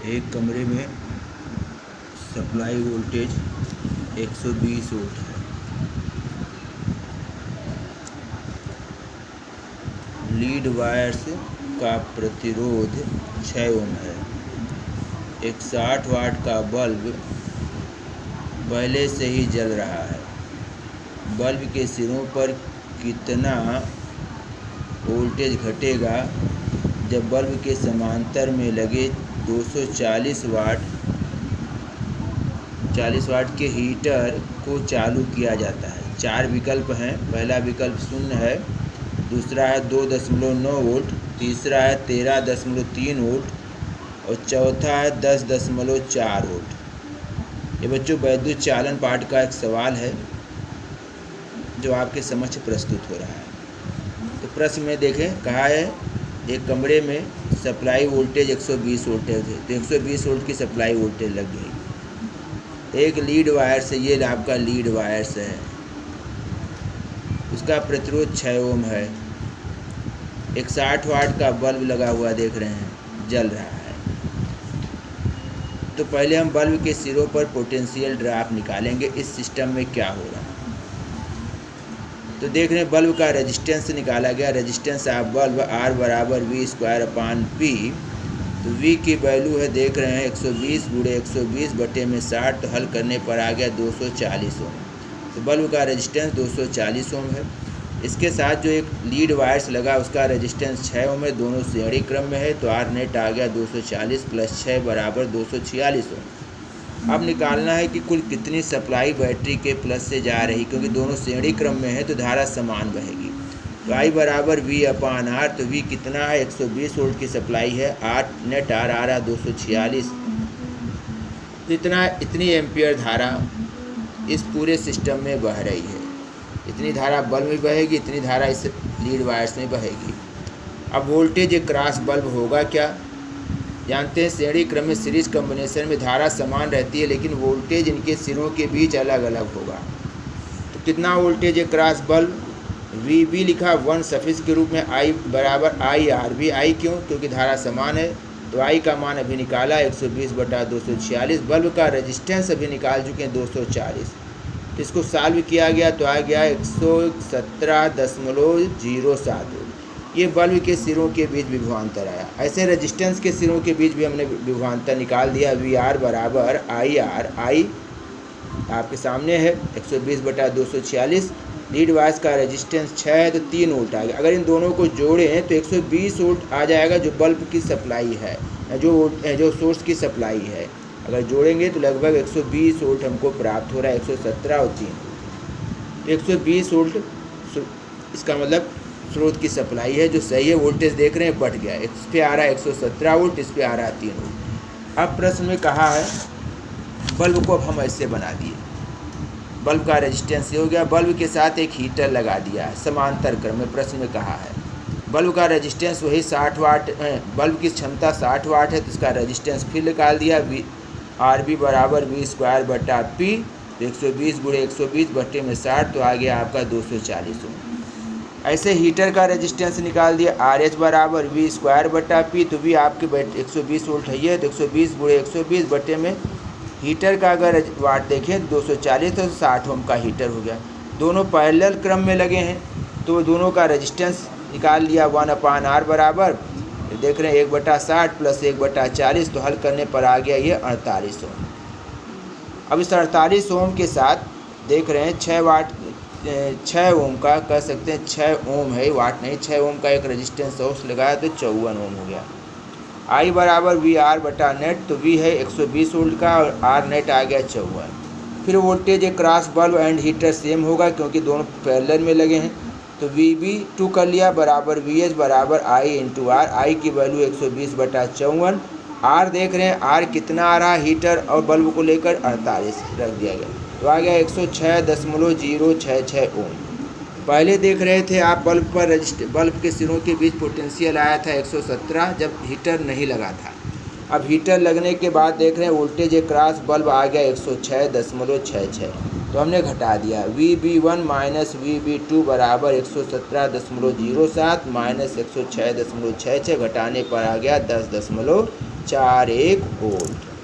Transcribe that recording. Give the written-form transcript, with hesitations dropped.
एक कमरे में सप्लाई वोल्टेज 120 वोल्ट है। लीड वायर्स का प्रतिरोध 6 ओम है। एक 60 वाट का बल्ब पहले से ही जल रहा है। बल्ब के सिरों पर कितना वोल्टेज घटेगा जब बल्ब के समांतर में लगे 240 वाट के हीटर को चालू किया जाता है। 4 विकल्प हैं। पहला विकल्प 0 है, दूसरा है 2.9 वोल्ट, तीसरा है 13.3 वोल्ट और चौथा है 10.4 वोल्ट। ये बच्चों वैद्युत चालन पाठ का एक सवाल है जो आपके समक्ष प्रस्तुत हो रहा है। तो प्रश्न में देखें, कहा है एक कमरे में सप्लाई वोल्टेज 120 वोल्ट है, तो 120 वोल्ट की सप्लाई वोल्टेज लग गई। एक लीड वायर से, ये आपका लीड वायर से है, उसका प्रतिरोध 6 ओम है। एक 60 वाट का बल्ब लगा हुआ देख रहे हैं, जल रहा है। तो पहले हम बल्ब के सिरों पर पोटेंशियल ड्रॉप निकालेंगे, इस सिस्टम में क्या हो रहा है। तो देख रहे हैं बल्ब का रेजिस्टेंस निकाला गया। रेजिस्टेंस ऑफ बल्ब R बराबर V²/P। तो V की वैल्यू है, देख रहे हैं 120 × 120 बटे में 60, तो हल करने पर आ गया 240 ओम। तो बल्ब का रेजिस्टेंस 240 ओम है। इसके साथ जो एक लीड वायर्स लगा उसका रेजिस्टेंस 6 ओम है, दोनों श्रेणी क्रम में है। तो R नेट आ गया 240 + 6 बराबर 246 ओम। अब निकालना है कि कुल कितनी सप्लाई बैटरी के प्लस से जा रही, क्योंकि दोनों श्रेणी क्रम में है तो धारा समान बहेगी। तो I बराबर V/R। तो V कितना है, 120 वोल्ट की सप्लाई है। R नेट R आ रहा 246। तो इतनी एम्पियर धारा इस पूरे सिस्टम में बह रही है। इतनी धारा बल्ब में बहेगी, इतनी धारा इस लीड वायर्स में बहेगी। अब वोल्टेज क्रॉस बल्ब होगा क्या, जानते हैं श्रेणी क्रम में सीरीज कॉम्बिनेशन में धारा समान रहती है, लेकिन वोल्टेज इनके सिरों के बीच अलग अलग होगा। तो कितना वोल्टेज है क्रॉस बल्ब, VB लिखा 1 सफिक्स के रूप में, I बराबर IRB। I क्यों, क्योंकि धारा समान है। तो I का मान अभी निकाला 120/246। बल्ब का रेजिस्टेंस अभी निकाल चुके हैं 240। तो इसको सॉल्व किया गया तो आ गया 117.07। ये बल्ब के सिरों के बीच विभवांतर आया। ऐसे रेजिस्टेंस के सिरों के बीच भी हमने विभवांतर निकाल दिया। VR बराबर IR। I आपके सामने है 120/246। लीड वायर्स का रेजिस्टेंस 6 है तो 3 वोल्ट आ गया। अगर इन दोनों को जोड़ें तो 120 वोल्ट आ जाएगा, जो बल्ब की सप्लाई है, जो सोर्स की सप्लाई है। अगर जोड़ेंगे तो लगभग 120 वोल्ट हमको प्राप्त हो रहा है। 117 और 3 तो 120 वोल्ट इसका मतलब स्रोत की सप्लाई है, जो सही है। वोल्टेज देख रहे हैं बढ़ गया, इस पे आ रहा है 117 वोल्ट, इस पे आ रहा है 3 वोल्ट। अब प्रश्न में कहा है बल्ब को अब हम ऐसे बना दिए, बल्ब का रेजिस्टेंस ये हो गया। बल्ब के साथ एक हीटर लगा दिया है समांतर क्रम में। प्रश्न में कहा है बल्ब का रेजिस्टेंस वही 60 वाट है, बल्ब की क्षमता 60 वाट है, तो इसका रेजिस्टेंस फिर निकाल दिया। RB बराबर V²/P। तो 120 × 120 बटे में 60, तो आ गया आपका 240 ओम। ऐसे हीटर का रेजिस्टेंस निकाल दिया। RH बराबर V²/P। तो V आपके 120 वोल्ट है, ये तो 120 × 120 बटे में हीटर का अगर वाट देखें 240, तो 60 ओम का हीटर हो गया। दोनों पैरेलल क्रम में लगे हैं तो दोनों का रेजिस्टेंस निकाल लिया। 1/R बराबर देख रहे हैं 1/60 + 1/40, तो हल करने पर आ गया ये 48 ओम। अब इस 48 ओम के साथ देख रहे हैं 6 ओम का, कह सकते हैं 6 ओम है, वाट नहीं, 6 ओम का एक रेजिस्टेंस सोर्स लगाया तो 54 ओम हो गया। I बराबर VR/नेट। तो V है 120 वोल्ट का और R नेट आ गया 54। फिर voltage cross bulb and heater same होगा क्योंकि दोनों पैरेलल में लगे हैं। तो VB2 कर लिया बराबर VH बराबर I × R। I की वैल्यू 120/54। R देख रहे हैं R कितना आ रहा है हीटर और बल्ब को लेकर 48 रख दिया गया, तो आ गया 106.066 ओम। पहले देख रहे थे आप बल्ब के सिरों के बीच पोटेंशियल आया था 117 जब हीटर नहीं लगा था। अब हीटर लगने के बाद देख रहे हैं वोल्टेज क्रॉस बल्ब आ गया 106.66, तो हमने घटा दिया। VB1 माइनस VB2 बराबर 117.07 माइनस 106.66 घटाने पर आ गया 10.06। 41 वोल्ट।